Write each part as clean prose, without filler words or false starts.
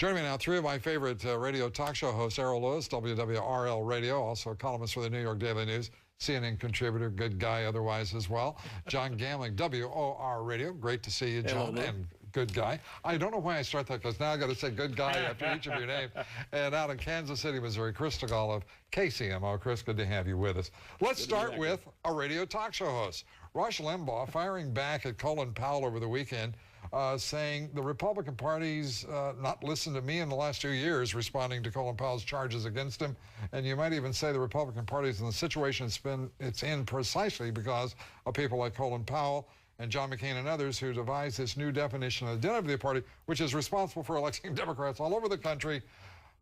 Joining me now, three of my favorite radio talk show hosts: Errol Louis, WWRL Radio, also a columnist for the New York Daily News, CNN contributor, good guy otherwise as well. John Gambling, WOR Radio. Great to see you, John, and good guy. I don't know why I start that, because now I got to say good guy after each of your names. And out in Kansas City, Missouri, Chris Stigall of KCMO. Chris, good to have you with us. Let's start with a radio talk show host. Rush Limbaugh firing back at Colin Powell over the weekend, saying the Republican Party's not listened to me in the last 2 years, responding to Colin Powell's charges against him. And you might even say the Republican Party's in the situation it's in precisely because of people like Colin Powell and John McCain and others who devised this new definition of the identity of the party, which is responsible for electing Democrats all over the country.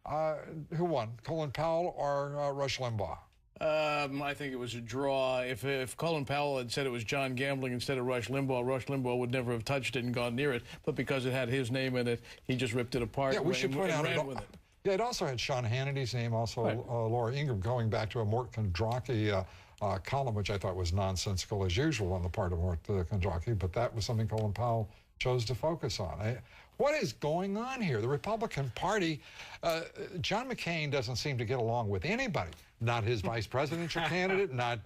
Who won, Colin Powell or Rush Limbaugh? I think it was a draw. If Colin Powell had said it was John Gambling instead of Rush Limbaugh would never have touched it and gone near it. But because it had his name in it, he just ripped it apart. Yeah, we should point out ran with it. Yeah, it also had Sean Hannity's name, also right. Laura Ingraham, going back to a Mort Kondracki column, which I thought was nonsensical as usual on the part of Mort Kondracki, but that was something Colin Powell chose to focus on. What is going on here? The Republican Party, John McCain doesn't seem to get along with anybody. Not his vice presidential candidate, not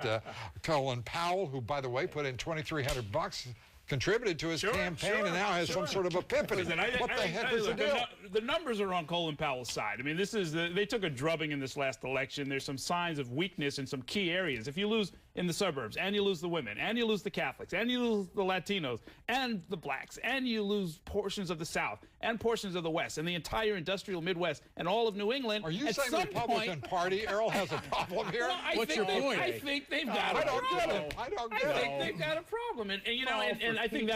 Colin Powell, who, by the way, put in $2,300, contributed to his campaign, and now has some sort of epiphany. Listen, what the heck is the deal? The numbers are on Colin Powell's side. I mean, they took a drubbing in this last election. There's some signs of weakness in some key areas. If you lose in the suburbs, and you lose the women, and you lose the Catholics, and you lose the Latinos, and the blacks, and you lose portions of the South, and portions of the West, and the entire industrial Midwest, and all of New England. Are you saying the Republican Party, Errol, has a problem here? Well, What's your point? I think they've got a problem. I think they've got a problem. And you know, and I think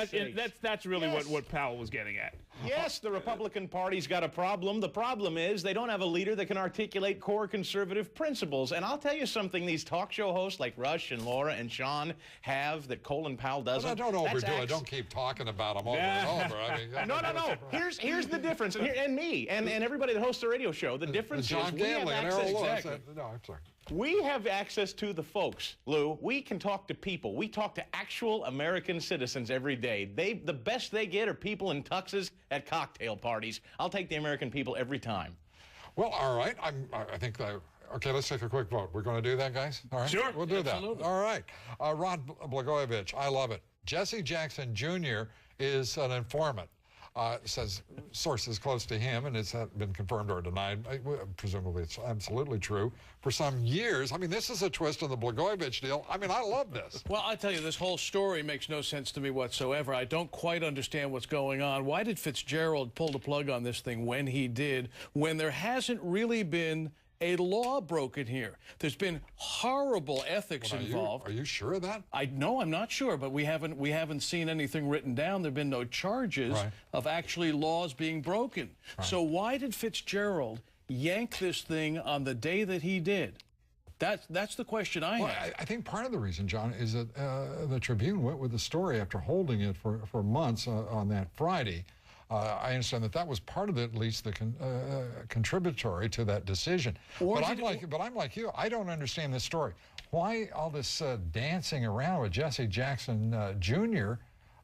that's really what Powell was getting at. Yes, the Republican Party's got a problem. The problem is they don't have a leader that can articulate core conservative principles. And I'll tell you something these talk show hosts like Rush and Laura and Sean have that Colin Powell doesn't. Well, don't overdo it. Don't keep talking about them over and over. I mean, no. Here's the difference. And me and everybody that hosts the radio show. The difference is John Gambling and Errol Louis. No, I'm sorry. We have access to the folks, Lou. We can talk to people. We talk to actual American citizens every day. The best they get are people in tuxes at cocktail parties. I'll take the American people every time. Well, all right. I think that. Okay, let's take a quick vote. We're going to do that, guys? All right? Sure. We'll do Absolutely. that. All right. Rod Blagojevich, I love it. Jesse Jackson Jr. is an informant. Says sources close to him, and it's been confirmed or denied. Presumably it's absolutely true. For some years, I mean, this is a twist on the Blagojevich deal. I mean, I love this. Well, I tell you, this whole story makes no sense to me whatsoever. I don't quite understand what's going on. Why did Fitzgerald pull the plug on this thing when he did, when there hasn't really been a law broken here? There's been horrible ethics involved. Are you sure of that? No, I'm not sure, but we haven't seen anything written down. There've been no charges of actually laws being broken. So why did Fitzgerald yank this thing on the day that he did? That's the question I have. I think part of the reason, John, is that the Tribune went with the story after holding it for months on that Friday. I understand that was part of it, at least the contributory to that decision. But I'm like you. I don't understand this story. Why all this dancing around with Jesse Jackson Jr.?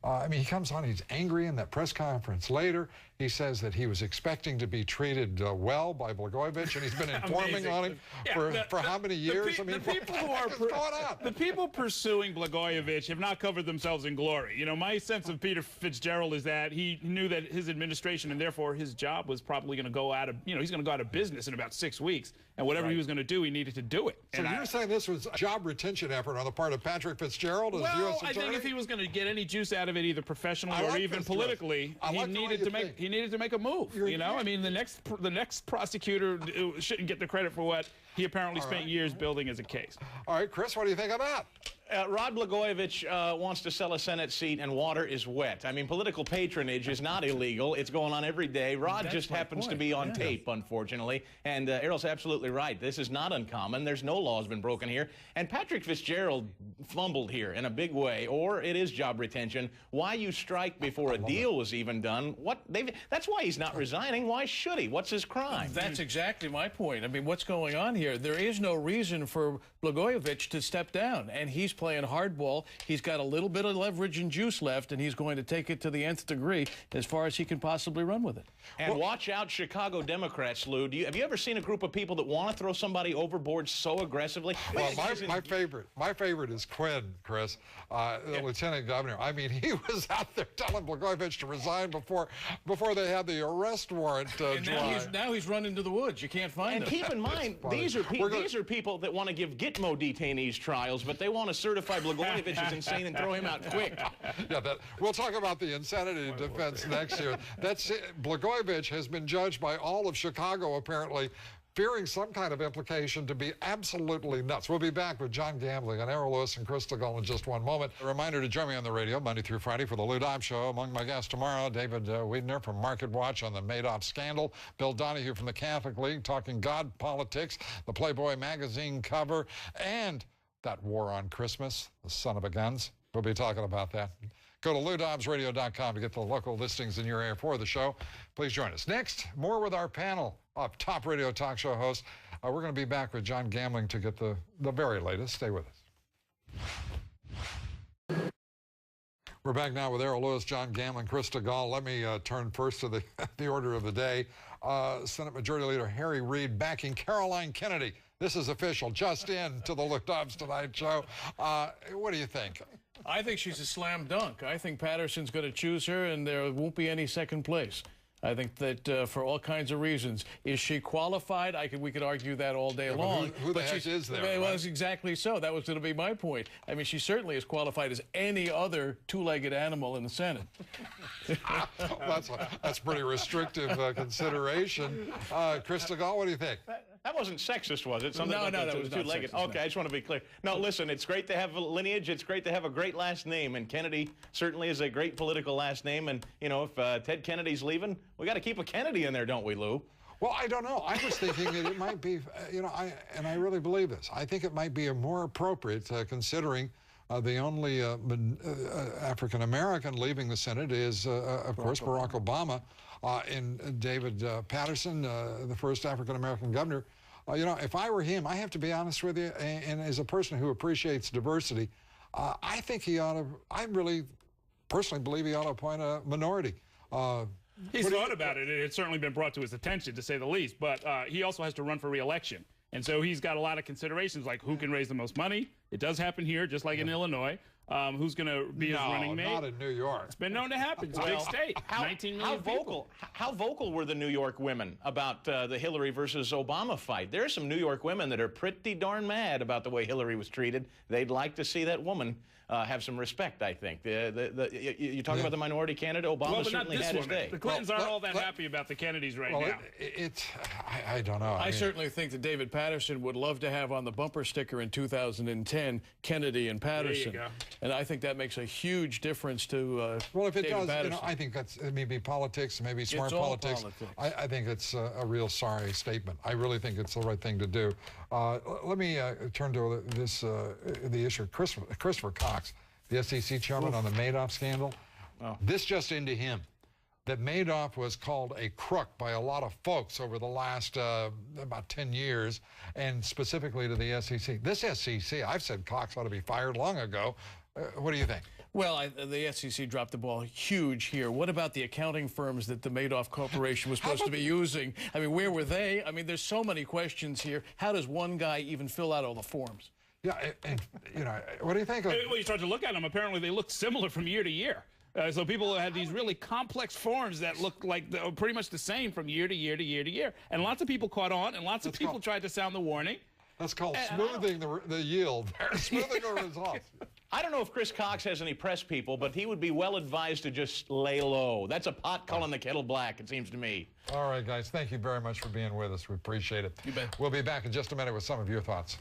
I mean, he comes on, he's angry in that press conference later. He says that he was expecting to be treated well by Blagojevich, and he's been informing on him for how many years? The people pursuing Blagojevich have not covered themselves in glory. You know, my sense of Peter Fitzgerald is that he knew that his administration and therefore his job was probably going to go out of, he's going to go out of business in about 6 weeks, and whatever he was going to do, he needed to do it. So you're saying this was a job retention effort on the part of Patrick Fitzgerald as U.S. Attorney? I think if he was going to get any juice out of it, either professionally or even politically, he needed to make a move. I mean, the next prosecutor shouldn't get the credit for what he apparently spent years building as a case. All right, Chris, what do you think of that? Rod Blagojevich wants to sell a Senate seat, and water is wet. I mean, political patronage is not illegal. It's going on every day. Rod just happens to be on tape, unfortunately. And Errol's absolutely right. This is not uncommon. There's no laws been broken here. And Patrick Fitzgerald fumbled here in a big way, or it is job retention. Why you strike before a deal was even done? That's why he's not resigning. Why should he? What's his crime? That's exactly my point. I mean, what's going on here? here. There is no reason for Blagojevich to step down, and he's playing hardball. He's got a little bit of leverage and juice left, and he's going to take it to the nth degree as far as he can possibly run with it. And watch out, Chicago Democrats, Lou. Have you ever seen a group of people that want to throw somebody overboard so aggressively? Well, my favorite is Quinn, Chris, the lieutenant governor. I mean, he was out there telling Blagojevich to resign before they had the arrest warrant drawn. Now he's running to the woods. You can't find him. And keep in mind, these are people that want to give Gitmo detainees trials, but they want to certify Blagojevich as insane and throw him out quick. Yeah, we'll talk about the insanity defense next year. Blagojevich has been judged by all of Chicago, apparently, fearing some kind of implication to be absolutely nuts. We'll be back with John Gambling and Errol Louis and Chris Stigall in just one moment. A reminder to join me on the radio Monday through Friday for the Lou Dobbs Show. Among my guests tomorrow, David Wiedner from Market Watch on the Madoff scandal, Bill Donahue from the Catholic League talking God politics, the Playboy magazine cover, and that war on Christmas, the son of a guns. We'll be talking about that. Go to LouDobbsRadio.com to get the local listings in your area for the show. Please join us. Next, more with our panel of top radio talk show hosts. We're going to be back with John Gambling to get the very latest. Stay with us. We're back now with Errol Louis, John Gambling, Chris Stigall. Let me turn first to the order of the day. Senate Majority Leader Harry Reid backing Caroline Kennedy. This is official, just in to the Lou Dobbs Tonight Show. What do you think? I think she's a slam dunk. I think Patterson's going to choose her, and there won't be any second place. I think that for all kinds of reasons. Is she qualified? We could argue that all day long. Who the heck is there? Well, right? that's exactly so. That was going to be my point. I mean, she certainly is qualified as any other two-legged animal in the Senate. That's pretty restrictive consideration. Chris Stigall, what do you think? That wasn't sexist, was it? Something No, that was two-legged. not sexist, Okay, I just want to be clear. No, listen, it's great to have a lineage. It's great to have a great last name, and Kennedy certainly is a great political last name. And, you know, if Ted Kennedy's leaving, we got to keep a Kennedy in there, don't we, Lou? Well, I don't know. I was thinking that it might be, I really believe this. I think it might be more appropriate considering the only African-American leaving the Senate is, of course, Barack Obama. And David Patterson, the first African-American governor. If I were him, I have to be honest with you, and as a person who appreciates diversity, I think he ought to, I really personally believe he ought to appoint a minority. He's thought about it. It's certainly been brought to his attention, to say the least, but he also has to run for re-election. And so he's got a lot of considerations, like who can raise the most money. It does happen here, just like in Illinois. Who's going to be his running mate? Not in New York. It's been known to happen. It's a big state. 19 million people. How vocal were the New York women about the Hillary versus Obama fight? There are some New York women that are pretty darn mad about the way Hillary was treated. They'd like to see that woman have some respect, I think. You talking about the minority candidate? Obama certainly had his day. The Clintons aren't all that happy about the Kennedys right now. I don't know. I certainly think that David Patterson would love to have on the bumper sticker in 2010 Kennedy and Patterson. There you go. And I think that makes a huge difference to well, if it David does, Patterson. I think that's maybe politics, maybe smart politics. I think it's a real sorry statement. I really think it's the right thing to do. Let me turn to the issue of Christopher Cox, the SEC chairman on the Madoff scandal. Oh. This just into him, that Madoff was called a crook by a lot of folks over the last about 10 years, and specifically to the SEC. This SEC, I've said Cox ought to be fired long ago. What do you think? Well, the SEC dropped the ball huge here. What about the accounting firms that the Madoff Corporation was supposed to be using? I mean, where were they? I mean, there's so many questions here. How does one guy even fill out all the forms? Yeah, and what do you think? Well, you start to look at them, apparently they look similar from year to year. So people had these really complex forms that looked like pretty much the same from year to year to year to year. And lots of people caught on, and lots of people tried to sound the warning. That's called smoothing the yield. Smoothing the results. I don't know if Chris Cox has any press people, but he would be well advised to just lay low. That's a pot calling the kettle black, it seems to me. All right, guys. Thank you very much for being with us. We appreciate it. You bet. We'll be back in just a minute with some of your thoughts.